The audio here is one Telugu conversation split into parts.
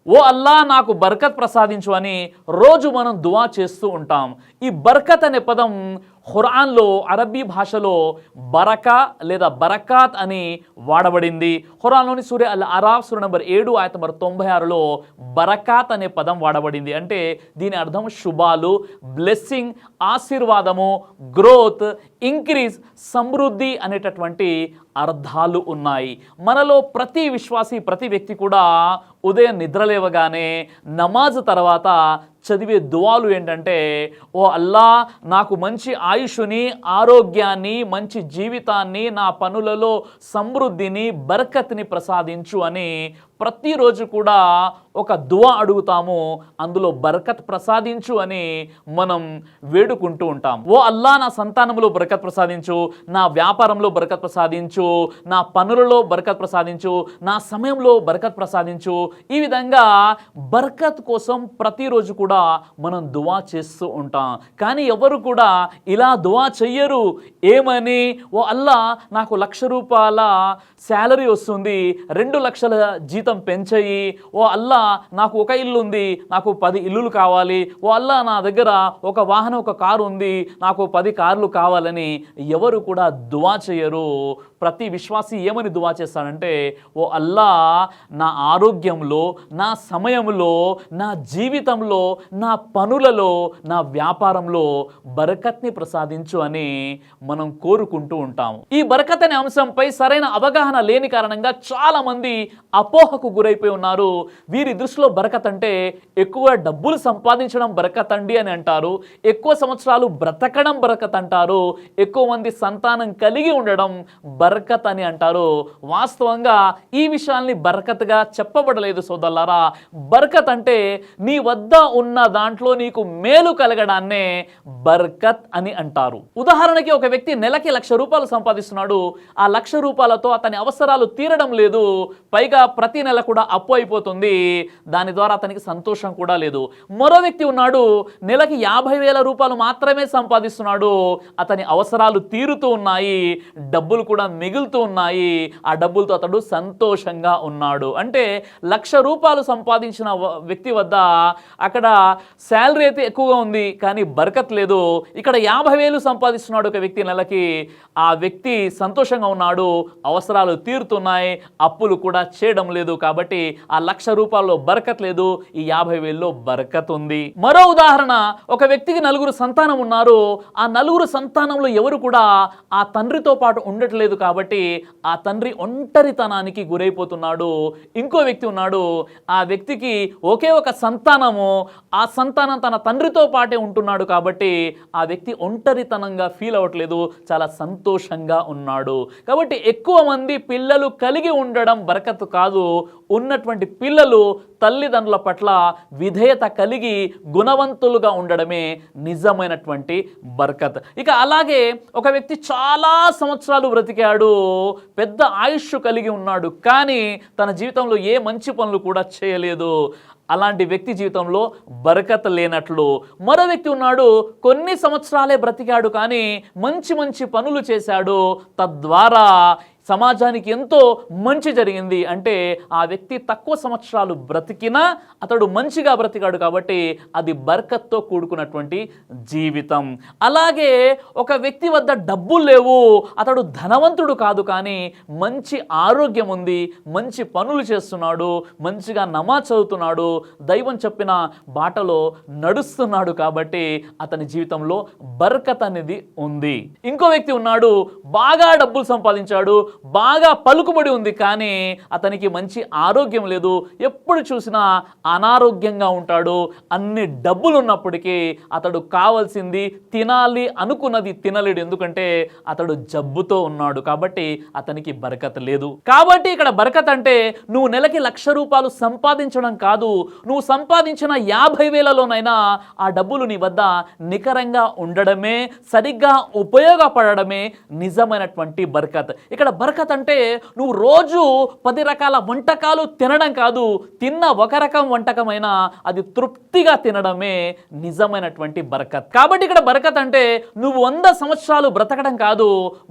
ఓ అల్లా నాకు బర్కత్ ప్రసాదించు అని రోజు మనం దువా చేస్తూ ఉంటాం. ఈ బర్కత్ అనే పదం ఖురాన్లో అరబీ భాషలో బరకా లేదా బరకాత్ అని వాడబడింది. ఖురాన్లోని సూర అల్ అరాఫ్ సూర నంబర్ 7 ఆయత నంబర్ 96లో బరకాత్ అనే పదం వాడబడింది. అంటే దీని అర్థం శుభాలు, బ్లెస్సింగ్, ఆశీర్వాదము, గ్రోత్, ఇంక్రీజ్, సమృద్ధి అనేటటువంటి అర్థాలు ఉన్నాయి. మనలో ప్రతి విశ్వాసి, ప్రతి వ్యక్తి కూడా ఉదయం నిద్రలేవగానే నమాజ్ తర్వాత చదివే దువాలు ఏంటంటే, ఓ అల్లా నాకు మంచి ఆయుష్ని, ఆరోగ్యాన్ని, మంచి జీవితాన్ని, నా పనులలో సమృద్ధిని, బర్కత్ని ప్రసాదించు అని ప్రతిరోజు కూడా ఒక దువా అడుగుతాము. అందులో బర్కత్ ప్రసాదించు అని మనం వేడుకుంటూ ఉంటాం. ఓ అల్లా నా సంతానంలో బర్కత్ ప్రసాదించు, నా వ్యాపారంలో బర్కత్ ప్రసాదించు, నా పనులలో బర్కత్ ప్రసాదించు, నా సమయంలో బర్కత్ ప్రసాదించు. ఈ విధంగా బర్కత్ కోసం ప్రతిరోజు కూడా మనం దువా చేస్తూ ఉంటాం. కానీ ఎవరు కూడా ఇలా దువా చెయ్యరు. ఏమని? ఓ అల్లా నాకు 1,00,000 రూపాయల శాలరీ వస్తుంది, 2 లక్షల జీతం పెంచయి. ఓ అల్లా నాకు ఒక ఇల్లు ఉంది, నాకు 10 ఇల్లులు కావాలి. ఓ అల్లా నా దగ్గర ఒక వాహనం, ఒక కారు ఉంది, నాకు 10 కార్లు కావాలని ఎవరు కూడా దువా చేయరు. ప్రతి విశ్వాసి ఏమని దువా చేస్తాడంటే, ఓ అల్లా నా ఆరోగ్యంలో, నా సమయంలో, నా జీవితంలో, నా పనులలో, నా వ్యాపారంలో బరకత్ని ప్రసాదించు అని మనం కోరుకుంటూ ఉంటాము. ఈ బరకత్ అనే అంశంపై సరైన అవగాహన లేని కారణంగా చాలా మంది అపోహకు గురైపోయి ఉన్నారు. వీరి దృష్టిలో బరకత్ అంటే ఎక్కువ డబ్బులు సంపాదించడం బరకత్ అండి అని అంటారు, ఎక్కువ సంవత్సరాలు బ్రతకడం బరకత్ అంటారు, ఎక్కువ మంది సంతానం కలిగి ఉండడం బరకత్ అని అంటారు. వాస్తవంగా ఈ విషయాల్ని బరకత్గా చెప్పబడలేదు సోదరులారా. బరకత్ అంటే నీ వద్ద ఉన్న దాంట్లో నీకు మేలు కలగడాన్నే బర్కత్ అని అంటారు. ఉదాహరణకి ఒక వ్యక్తి నెలకి 1,00,000 రూపాయలు సంపాదిస్తున్నాడు. ఆ 1,00,000 రూపాయలతో అతని అవసరాలు తీరడం లేదు, పైగా ప్రతి నెల కూడా అప్పు అయిపోతుంది. దాని ద్వారా అతనికి సంతోషం కూడా లేదు. మరో వ్యక్తి ఉన్నాడు, నెలకి 50,000 రూపాయలు మాత్రమే సంపాదిస్తున్నాడు. అతని అవసరాలు తీరుతూ ఉన్నాయి, డబ్బులు కూడా మిగులుతూ ఉన్నాయి. ఆ డబ్బులతో అతడు సంతోషంగా ఉన్నాడు. అంటే 1,00,000 రూపాయలు సంపాదించిన వ్యక్తి వద్ద అక్కడ శాలరీ అయితే ఎక్కువగా ఉంది, కానీ బర్కత్ లేదు. ఇక్కడ 50,000 సంపాదిస్తున్నాడు ఒక వ్యక్తి నెలకి. ఆ వ్యక్తి సంతోషంగా ఉన్నాడు, అవసరాలు తీరుతున్నాయి, అప్పులు కూడా చేయడం లేదు. కాబట్టి ఆ 1,00,000 రూపాయల్లో బర్కత్ లేదు, ఈ 50,000లో బర్కత్ ఉంది. మరో ఉదాహరణ, ఒక వ్యక్తికి 4 సంతానం ఉన్నారు. ఆ 4 సంతానంలో ఎవరు కూడా ఆ తండ్రితో పాటు ఉండట్లేదు. కాబట్టి ఆ తండ్రి ఒంటరితనానికి గురైపోతున్నాడు. ఇంకో వ్యక్తి ఉన్నాడు, ఆ వ్యక్తికి ఒకే ఒక సంతానము, ఆ సంతానం తన తండ్రితో పాటే ఉంటున్నాడు. కాబట్టి ఆ వ్యక్తి ఒంటరితనంగా ఫీల్ అవ్వట్లేదు, చాలా సంతోషంగా ఉన్నాడు. కాబట్టి ఎక్కువ మంది పిల్లలు కలిగి ఉండడం బరకత్ కాదు. ఉన్నటువంటి పిల్లలు తల్లిదండ్రుల పట్ల విధేయత కలిగి గుణవంతులుగా ఉండడమే నిజమైనటువంటి బర్కత్. ఇక అలాగే ఒక వ్యక్తి చాలా సంవత్సరాలు బ్రతికాడు, పెద్ద ఆయుష్ కలిగి ఉన్నాడు, కానీ తన జీవితంలో ఏ మంచి పనులు కూడా చేయలేదు. అలాంటి వ్యక్తి జీవితంలో బరకత్ లేనట్లు. మరో వ్యక్తి ఉన్నాడు, కొన్ని సంవత్సరాలే బ్రతికాడు, కానీ మంచి మంచి పనులు చేశాడు, తద్వారా సమాజానికి ఎంతో మంచి జరిగింది. అంటే ఆ వ్యక్తి తక్కువ సంవత్సరాలు బ్రతికినా అతడు మంచిగా బ్రతికాడు, కాబట్టి అది బర్కత్తో కూడుకున్నటువంటి జీవితం. అలాగే ఒక వ్యక్తి వద్ద డబ్బులు లేవు, అతడు ధనవంతుడు కాదు, కానీ మంచి ఆరోగ్యం ఉంది, మంచి పనులు చేస్తున్నాడు, మంచిగా నమాజ్ చదువుతున్నాడు, దైవం చెప్పిన బాటలో నడుస్తున్నాడు, కాబట్టి అతని జీవితంలో బర్కత్ అనేది ఉంది. ఇంకో వ్యక్తి ఉన్నాడు, బాగా డబ్బులు సంపాదించాడు, బాగా పలుకుబడి ఉంది, కానీ అతనికి మంచి ఆరోగ్యం లేదు, ఎప్పుడు చూసినా అనారోగ్యంగా ఉంటాడు. అన్ని డబ్బులు ఉన్నప్పటికీ అతడు కావాల్సింది తినాలి అనుకున్నది తినలేడు, ఎందుకంటే అతడు జబ్బుతో ఉన్నాడు. కాబట్టి అతనికి బరకత్ లేదు. కాబట్టి ఇక్కడ బరకత్ అంటే నువ్వు నెలకి 1,00,000 రూపాయలు సంపాదించడం కాదు, నువ్వు సంపాదించిన 50,000లోనైనా ఆ డబ్బులు నీ వద్ద నికరంగా ఉండడమే, సరిగ్గా ఉపయోగపడడమే నిజమైనటువంటి బరకత్. ఇక్కడ బరకత్ అంటే నువ్వు రోజు 10 రకాల వంటకాలు తినడం కాదు, తిన్న ఒక రకం వంటకమైనా అది తృప్తిగా తినడమే నిజమైనటువంటి బరకత్. కాబట్టి ఇక్కడ బరకత్ అంటే నువ్వు 100 సంవత్సరాలు బ్రతకడం కాదు,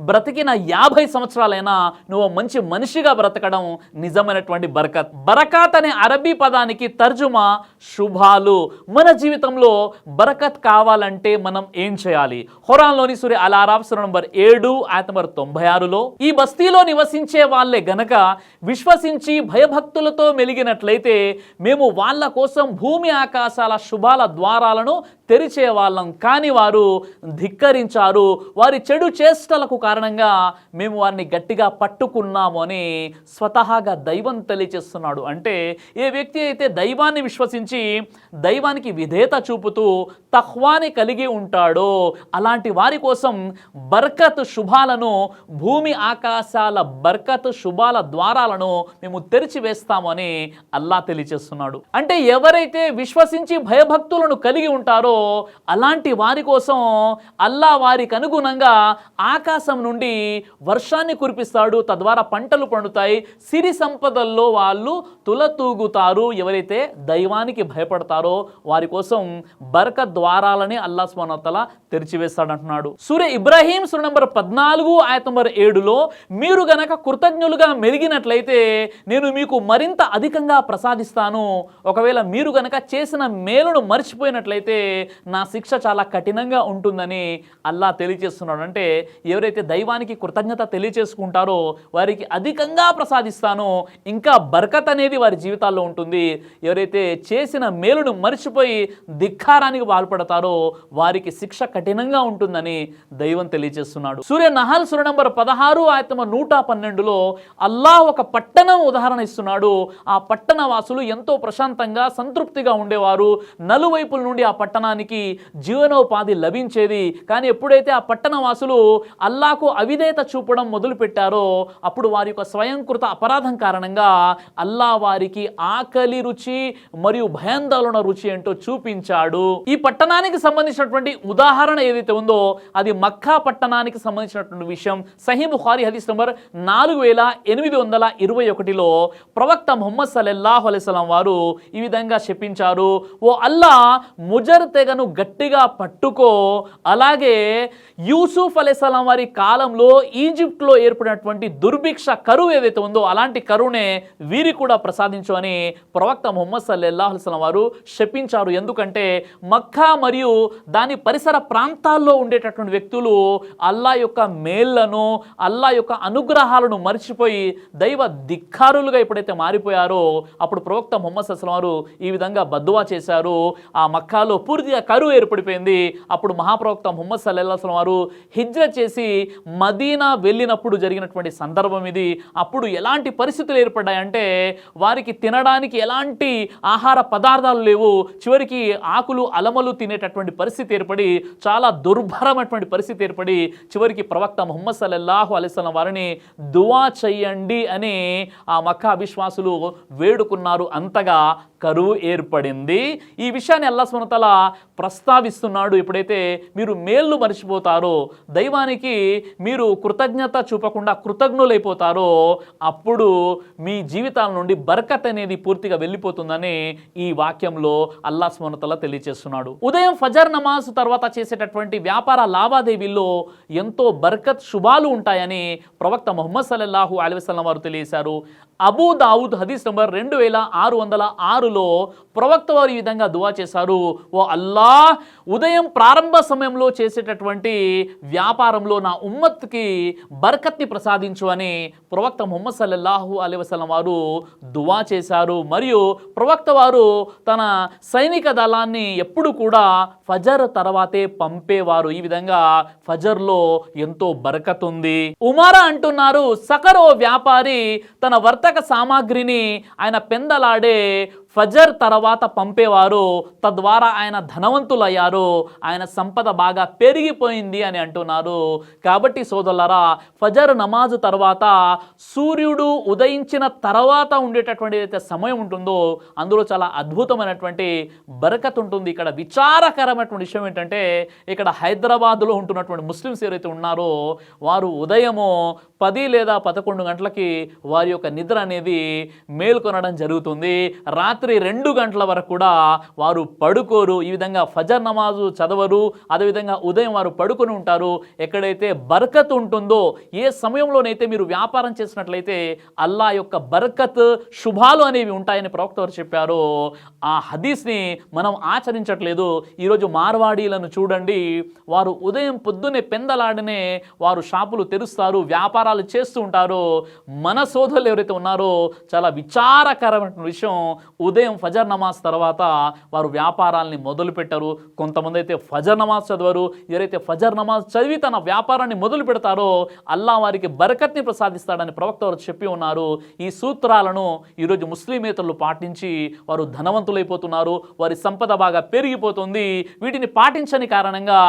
బ్రతికిన 50 సంవత్సరాలైనా నువ్వు మంచి మనిషిగా బ్రతకడం నిజమైనటువంటి బరకత్. బరకత్ అనే అరబీ పదానికి తర్జుమా శుభాలు. మన జీవితంలో బరకత్ కావాలంటే మనం ఏం చేయాలి? ఖురాన్లోని సూరా అల్ అరాఫ్ సూరా నంబర్ 7 ఆయత నంబర్ 96లో ఈ బస్తీలో నివసించే వాళ్ళే గనక విశ్వసించి భయభక్తులతో మెలిగినట్లయితే మేము వాళ్ళ కోసం భూమి ఆకాశాల శుభాల ద్వారాలను తెరిచే వాళ్ళం, కానీ వారు ధిక్కరించారు. వారి చెడు చేష్టలకు కారణంగా మేము వారిని గట్టిగా పట్టుకున్నాము అని స్వతహాగా దైవం తెలియచేస్తున్నాడు. అంటే ఏ వ్యక్తి అయితే దైవాన్ని విశ్వసించి దైవానికి విధేయత చూపుతూ తఖ్వాని కలిగి ఉంటాడో అలాంటి వారి కోసం బర్కత్ శుభాలను, భూమి ఆకాశాల బర్కత్ శుభాల ద్వారాలను మేము తెరిచివేస్తాము అని అల్లా తెలియచేస్తున్నాడు. అంటే ఎవరైతే విశ్వసించి భయభక్తులను కలిగి ఉంటారో అలాంటి వారి కోసం అల్లా వారికి అనుగుణంగా ఆకాశం నుండి వర్షాన్ని కురిపిస్తాడు, తద్వారా పంటలు పండుతాయి, సిరి సంపదల్లో వాళ్ళు తులతూగుతారు. ఎవరైతే దైవానికి భయపడతారో వారి కోసం బరకత్ ద్వారాలని అల్లా సుబ్హానహు వ తఆలా తెరిచివేస్తాడంటున్నాడు. సూరా ఇబ్రాహీం సూరా నంబర్ 14 ఆయత నంబర్ 7లో మీరు గనక కృతజ్ఞులుగా మెలిగినట్లయితే నేను మీకు మరింత అధికంగా ప్రసాదిస్తాను. ఒకవేళ మీరు గనక చేసిన మేలును మర్చిపోయినట్లయితే నా శిక్ష చాలా కఠినంగా ఉంటుందని అల్లా తెలియజేస్తున్నాడు. అంటే ఎవరైతే దైవానికి కృతజ్ఞత తెలియచేసుకుంటారో వారికి అధికంగా ప్రసాదిస్తానో, ఇంకా బర్కత్ అనేది వారి జీవితాల్లో ఉంటుంది. ఎవరైతే చేసిన మేలును మర్చిపోయి ధిక్కారానికి పాల్పడతారో వారికి శిక్ష కఠినంగా ఉంటుందని దైవం తెలియజేస్తున్నాడు. సూర్య నహల్ సూర నంబర్ 16 ఆయత నంబర్ 112లో అల్లాహ్ ఒక పట్టణం ఉదాహరణ ఇస్తున్నాడు. ఆ పట్టణ వాసులు ఎంతో ప్రశాంతంగా సంతృప్తిగా ఉండేవారు. నలువైపుల నుండి ఆ పట్టణానికి జీవనోపాధి లభించేది. కానీ ఎప్పుడైతే ఆ పట్టణ వాసులు అల్లాహకు అవిధేయత చూపడం మొదలు పెట్టారో అప్పుడు వారి యొక్క స్వయంకృత అపరాధం కారణంగా అల్లా వారికి ఆకలి రుచి మరియు భయాందోళన రుచి ఏంటో చూపించాడు. ఈ పట్టణానికి సంబంధించినటువంటి ఉదాహరణ ఏదైతే ఉందో అది మక్కా పట్టణానికి సంబంధించినటువంటి విషయం. సహీహ్ బుఖారీ హదీస్ నంబర్ 4821లో ప్రవక్త ముహమ్మద్ సల్లల్లాహు అలైహి వసల్లం వారు ఈ విధంగా చెప్పించారు, ఓ అల్లా ముజర్ తెగను గట్టిగా పట్టుకో, అలాగే యూసుఫ్ అలైహిస్సలాం వారి కాలంలో ఈజిప్ట్లో ఏర్పడినటువంటి దుర్భిక్ష కరువు ఏదైతే ఉందో అలాంటి కరువునే వీరి కూడా ప్రసాదించు అని ప్రవక్త ముహమ్మద్ సల్లల్లాహు అలైహి వసల్లం వారు శపించారు. ఎందుకంటే మక్కా మరియు దాని పరిసర ప్రాంతాల్లో ఉండేటటువంటి వ్యక్తులు అల్లా యొక్క మేళ్లను, అల్లా యొక్క అనుగ్రహాలను మర్చిపోయి దైవ ధిక్కారులుగా ఎప్పుడైతే మారిపోయారో అప్పుడు ప్రవక్త ముహమ్మద్ సల్లల్లాహు అలైహి వసల్లం వారు ఈ విధంగా బద్దువా చేశారు. ఆ మక్కాలో పూర్తిగా కరువు ఏర్పడిపోయింది. అప్పుడు మహాప్రవక్త ముహమ్మద్ సల్లల్లాహు అలైహి వసల్లం వారు హిజ్రత్ చేసి మదీనా వెళ్ళినప్పుడు జరిగినటువంటి సందర్భం ఇది. అప్పుడు ఎలాంటి పరిస్థితులు ఏర్పడ్డాయంటే వారికి తినడానికి ఎలాంటి ఆహార పదార్థాలు లేవు. చివరికి ఆకులు అలమలు తినేటటువంటి పరిస్థితి ఏర్పడి చాలా దుర్భరమైనటువంటి పరిస్థితి ఏర్పడి చివరికి ప్రవక్త ముహమ్మద్ సల్లల్లాహు అలైహి వసల్లం వారిని దువా చెయ్యండి అని ఆ మక్కా విశ్వాసులు వేడుకున్నారు. అంతగా కరువు ఏర్పడింది. ఈ విషయాన్ని అల్లాహ్ సుబ్హానహు వ తఆలా ప్రస్తావిస్తున్నాడు. ఎప్పుడైతే మీరు మేళ్ళు మర్చిపోతారో, దైవానికి మీరు కృతజ్ఞత చూపకుండా కృతజ్ఞులైపోతారో అప్పుడు మీ జీవితాల నుండి బర్కత్ అనేది పూర్తిగా వెళ్ళిపోతుందని ఈ వాక్యంలో అల్లాహ్ సుబ్హానహు వ తఆలా తెలియజేస్తున్నాడు. ఉదయం ఫజర్ నమాజ్ తర్వాత చేసేటటువంటి వ్యాపార లావాదేవీల్లో ఎంతో బర్కత్ శుభాలు ఉంటాయని ప్రవక్త ముహమ్మద్ సల్లల్లాహు అలైహి వసల్లం వారు తెలియజేశారు. అబూ దావుద్ హదీస్ నంబర్ 2606లో ప్రవక్త వారు ఈ విధంగా దువా చేశారు, ఓ అల్లాహ్ ఉదయం ప్రారంభ సమయంలో చేసేటటువంటి వ్యాపారంలో నా ఉమ్మత్కి బర్కత్ని ప్రసాదించు అని ప్రవక్త ముహమ్మద్ సల్లల్లాహు అలైహి వసల్లం వారు దువా చేశారు. మరియు ప్రవక్త వారు తన సైనిక దళాన్ని ఎప్పుడు కూడా ఫజర్ తర్వాతే పంపేవారు. ఈ విధంగా ఫజర్లో ఎంతో బర్కత్ ఉంది. ఉమారా అంటున్నారు, సకర్ ఓ వ్యాపారి తన వర్తక సామాగ్రిని ఆయన పెందలాడే ఫజర్ తర్వాత పంపేవారు, తద్వారా ఆయన ధనవంతులయ్యారు, ఆయన సంపద బాగా పెరిగిపోయింది అని అంటున్నారు. కాబట్టి సోదరులారా, ఫజర్ నమాజు తర్వాత సూర్యుడు ఉదయించిన తర్వాత ఉండేటటువంటి ఏదైతే సమయం ఉంటుందో అందులో చాలా అద్భుతమైనటువంటి బరకత్ ఉంటుంది. ఇక్కడ విచారకరమైనటువంటి విషయం ఏంటంటే, ఇక్కడ హైదరాబాద్లో ఉంటున్నటువంటి ముస్లిమ్స్ ఎవరైతే ఉన్నారో వారు ఉదయము 10 లేదా 11 గంటలకి వారి యొక్క నిద్ర అనేది మేల్కొనడం జరుగుతుంది. రాత్రి 2 గంటల వరకు కూడా వారు పడుకోరు. ఈ విధంగా ఫజర్ నమాజు చదవరు. అదేవిధంగా ఉదయం వారు పడుకొని ఉంటారు. ఎక్కడైతే బర్కత్ ఉంటుందో, ఏ సమయంలోనైతే మీరు వ్యాపారం చేసినట్లయితే అల్లా యొక్క బర్కత్ శుభాలు అనేవి ఉంటాయని ప్రవక్త వారు చెప్పారు. ఆ హదీస్ని మనం ఆచరించట్లేదు. ఈరోజు మార్వాడీలను చూడండి, వారు ఉదయం పొద్దున్నే పెందలాడనే వారు షాపులు తెరుస్తారు, వ్యాపారాలు చేస్తూ ఉంటారు. మన సోదరులు ఎవరైతే ఉన్నారో చాలా విచారకరమైన విషయం, ఉదయం ఫజర్ నమాజ్ తర్వాత వారు వ్యాపారాల్ని మొదలు పెట్టారు. కొంతమంది అయితే ఫజర్ నమాజ్ చదవరు. ఎవరైతే ఫజర్ నమాజ్ చదివి తన వ్యాపారాన్ని మొదలు పెడతారో అల్లా వారికి బరకత్ని ప్రసాదిస్తాడని ప్రవక్త వారు చెప్పి ఉన్నారు. ఈ సూత్రాలను ఈరోజు ముస్లిమేతరులు పాటించి వారు ధనవంతులైపోతున్నారు, వారి సంపద బాగా పెరిగిపోతుంది. వీటిని పాటించని కారణంగా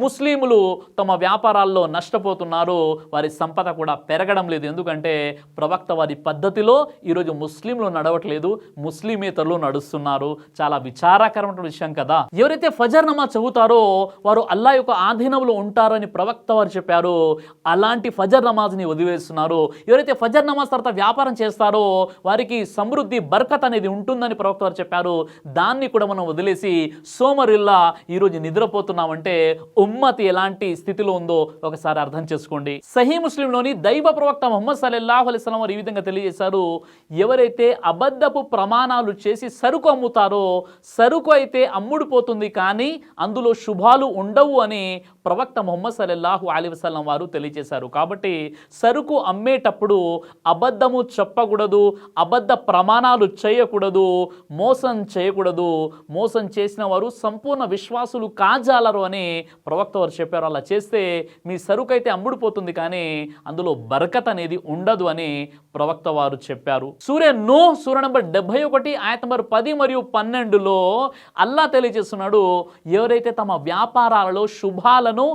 ముస్లింలు తమ వ్యాపారాల్లో నష్టపోతున్నారు, వారి సంపద కూడా పెరగడం లేదు. ఎందుకంటే ప్రవక్త వారి పద్ధతిలో ఈరోజు ముస్లింలు నడవట్లేదు, ముస్లిమేతరులు నడుస్తున్నారు. చాలా విచారకరమైన విషయం కదా. ఎవరైతే ఫజర్ నమాజ్ చదువుతారో వారు అల్లా యొక్క ఆధీనంలో ఉంటారని ప్రవక్త వారు చెప్పారు. అలాంటి ఫజర్ నమాజ్ని వదిలేస్తున్నారు. ఎవరైతే ఫజర్ నమాజ్ తర్వాత వ్యాపారం చేస్తారో వారికి సమృద్ధి బర్కత్ అనేది ఉంటుందని ప్రవక్త వారు చెప్పారు. దాన్ని కూడా మనం వదిలేసి సోమరిల్లా ఈరోజు నిద్రపోతున్నామంటే ఉమ్మతి ఎలాంటి స్థితిలో ఉందో ఒకసారి అర్థం చేసుకోండి. సహీ ముస్లింలోని దైవ ప్రవక్త ముహమ్మద్ సల్లల్లాహు అలైహి వసల్లం వారు ఈ విధంగా తెలియజేశారు, ఎవరైతే అబద్ధపు ప్రమాణాలు చేసి సరుకు అమ్ముతారో సరుకు అయితే అమ్ముడుపోతుంది కానీ అందులో శుభాలు ఉండవు అని ప్రవక్త ముహమ్మద్ సల్లల్లాహు అలైహి వసల్లం వారు తెలియజేశారు. కాబట్టి సరుకు అమ్మేటప్పుడు అబద్ధము చెప్పకూడదు, అబద్ధ ప్రమాణాలు చేయకూడదు, మోసం చేయకూడదు. మోసం చేసిన వారు సంపూర్ణ విశ్వాసులు కాజాలరు అని ప్రవక్త వారు చెప్పారు. అలా చేస్తే మీ సరుకు అయితే అమ్ముడుపోతుంది కానీ అందులో బరకత్ అనేది ఉండదు అని ప్రవక్త వారు చెప్పారు. సూర్య నంబర్ 71 ఆయత నంబర్ 10 మరియు 12లో అల్లా తెలియజేస్తున్నాడు, ఎవరైతే తమ వ్యాపారాలలో శుభాలను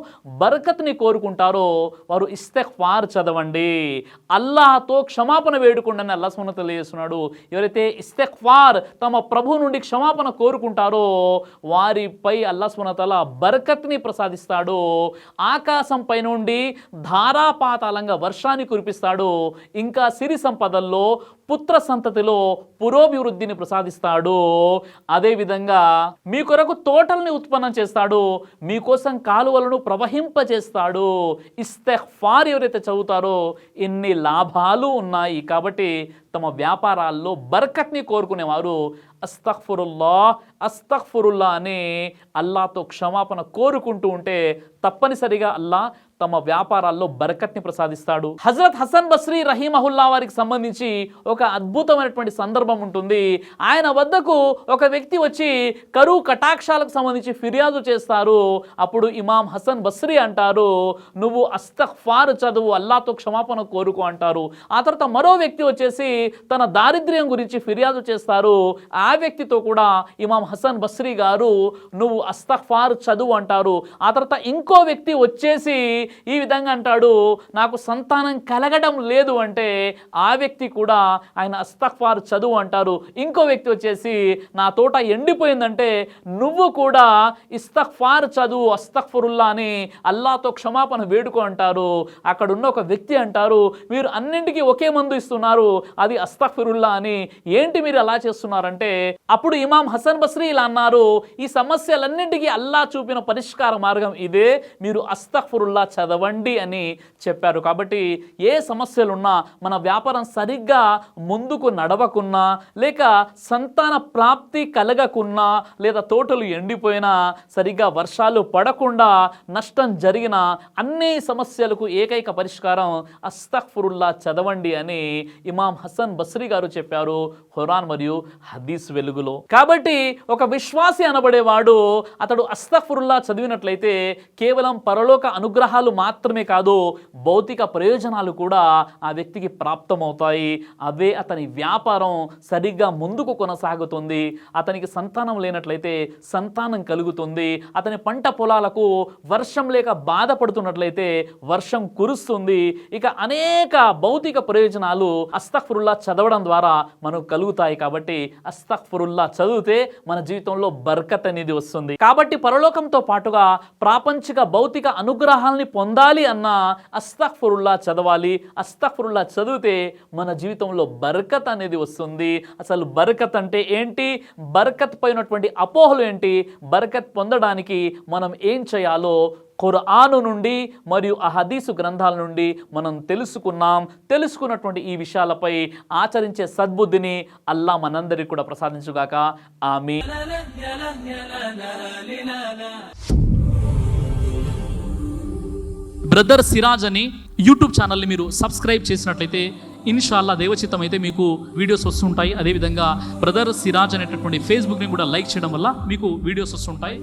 బరకత్ని కోరుకుంటారో వారు ఇస్తిగ్ఫార్ చదవండి, అల్లాహతో క్షమాపణ వేడుకోండి అని అల్లాహ్ సుబ్హానహు తెలియజేస్తున్నాడు. ఎవరైతే ఇస్తిగ్ఫార్ తమ ప్రభు నుండి క్షమాపణ కోరుకుంటారో వారిపై అల్లాహ్ సుబ్హానహు బరకత్ని ప్రసాదిస్తాడు. ఆకాశంపై నుండి ధారాపాతాలంగా వర్షాన్ని కురిపిస్తాడు. ఇంకా సిరి సంపదల్లో పుత్ర సంతతిలో పురోభివృద్ధిని ప్రసాదిస్తాడు. అదేవిధంగా మీ కొరకు తోటల్ని ఉత్పన్నం చేస్తాడు, మీకోసం కాలువలను ప్రవహింపజేస్తాడు. ఇస్తిగ్ఫార్ ఎవరైతే చదువుతారో ఇన్ని లాభాలు ఉన్నాయి. కాబట్టి తమ వ్యాపారాల్లో బర్కత్ని కోరుకునేవారు అస్తగ్ఫిరుల్లా అని అల్లాతో క్షమాపణ కోరుకుంటూ ఉంటే తప్పనిసరిగా అల్లా తమ వ్యాపారాల్లో బరకత్ని ప్రసాదిస్తాడు. హజరత్ హసన్ బస్రీ రహీమహుల్లా వారికి సంబంధించి ఒక అద్భుతమైనటువంటి సందర్భం ఉంటుంది. ఆయన వద్దకు ఒక వ్యక్తి వచ్చి కరువు కటాక్షాలకు సంబంధించి ఫిర్యాదు చేస్తారు. అప్పుడు ఇమాం హసన్ బస్రీ అంటారు, నువ్వు ఇస్తిగ్ఫార్ చదువు, అల్లాతో క్షమాపణ కోరుకో అంటారు. ఆ తర్వాత మరో వ్యక్తి వచ్చేసి తన దారిద్ర్యం గురించి ఫిర్యాదు చేస్తారు. ఆ వ్యక్తితో కూడా ఇమాం హసన్ బస్రీ గారు నువ్వు ఇస్తిగ్ఫార్ చదువు అంటారు. ఆ తర్వాత ఇంకో వ్యక్తి వచ్చేసి ఈ విధంగా అంటాడు, నాకు సంతానం కలగడం లేదు అంటే ఆ వ్యక్తి కూడా ఆయన ఇస్తిగ్ఫార్ చదువు అంటారు. ఇంకో వ్యక్తి వచ్చేసి నా తోట ఎండిపోయిందంటే నువ్వు కూడా ఇస్తిగ్ఫార్ చదువు, అస్తగ్ఫిరుల్లా అని అల్లాతో క్షమాపణ వేడుకో అంటారు. అక్కడ ఉన్న ఒక వ్యక్తి అంటారు, మీరు అన్నింటికీ ఒకే మందు ఇస్తున్నారు, అది అస్తగ్ఫిరుల్లా అని, ఏంటి మీరు అలా చేస్తున్నారంటే అప్పుడు ఇమాం హసన్ బస్రీ ఇలా అన్నారు, ఈ సమస్యలన్నింటికీ అల్లా చూపిన పరిష్కార మార్గం ఇదే, మీరు అస్తగ్ఫిరుల్లా చదవండి అని చెప్పారు. కాబట్టి ఏ సమస్యలున్నా, మన వ్యాపారం సరిగ్గా ముందుకు నడవకున్నా, లేక సంతాన ప్రాప్తి కలగకున్నా, లేదా తోటలు ఎండిపోయినా, సరిగ్గా వర్షాలు పడకుండా నష్టం జరిగిన అన్ని సమస్యలకు ఏకైక పరిష్కారం అస్తగ్ఫిరుల్లా చదవండి అని ఇమాం హసన్ హసన్ బస్రీ గారు చెప్పారు ఖురాన్ మరియు హదీస్ వెలుగులో. కాబట్టి ఒక విశ్వాసి అనబడేవాడు అతడు అస్తగ్ఫిరుల్లా చదివినట్లయితే కేవలం పరలోక అనుగ్రహాలు మాత్రమే కాదు, భౌతిక ప్రయోజనాలు కూడా ఆ వ్యక్తికి ప్రాప్తమవుతాయి. అవే అతని వ్యాపారం సరిగ్గా ముందుకు కొనసాగుతుంది, అతనికి సంతానం లేనట్లయితే సంతానం కలుగుతుంది, అతని పంట పొలాలకు వర్షం లేక బాధపడుతున్నట్లయితే వర్షం కురుస్తుంది. ఇక అనేక భౌతిక ప్రయోజనాలు అస్తగ్ఫిరుల్లా చదవడం ద్వారా మనకు కలుగుతాయి. కాబట్టి అస్తగ్ఫిరుల్లా చదివితే మన జీవితంలో బర్కత్ అనేది వస్తుంది. కాబట్టి పరలోకంతో పాటుగా ప్రాపంచిక భౌతిక అనుగ్రహాల్ని పొందాలి అన్న అస్తగ్ఫిరుల్లా చదవాలి. అస్తగ్ఫిరుల్లా చదివితే మన జీవితంలో బర్కత్ అనేది వస్తుంది. అసలు బర్కత్ అంటే ఏంటి, బర్కత్ పైనటువంటి అపోహలు ఏంటి, బర్కత్ పొందడానికి మనం ఏం చేయాలో ఖురాను నుండి మరియు ఆ హదీసు గ్రంథాల నుండి మనం తెలుసుకున్నటువంటి ఈ విషయాలపై ఆచరించే సద్బుద్ధిని అల్లా మనందరికీ కూడా ప్రసాదించుగాక. ఆమీన్. బ్రదర్ సిరాజ్ అని యూట్యూబ్ ఛానల్ని మీరు సబ్స్క్రైబ్ చేసినట్లయితే ఇన్షాల్లా దేవచిత్తం అయితే మీకు వీడియోస్ వస్తుంటాయి. అదేవిధంగా బ్రదర్ సిరాజ్ అనేటటువంటి ఫేస్బుక్ని కూడా లైక్ చేయడం వల్ల మీకు వీడియోస్ వస్తుంటాయి.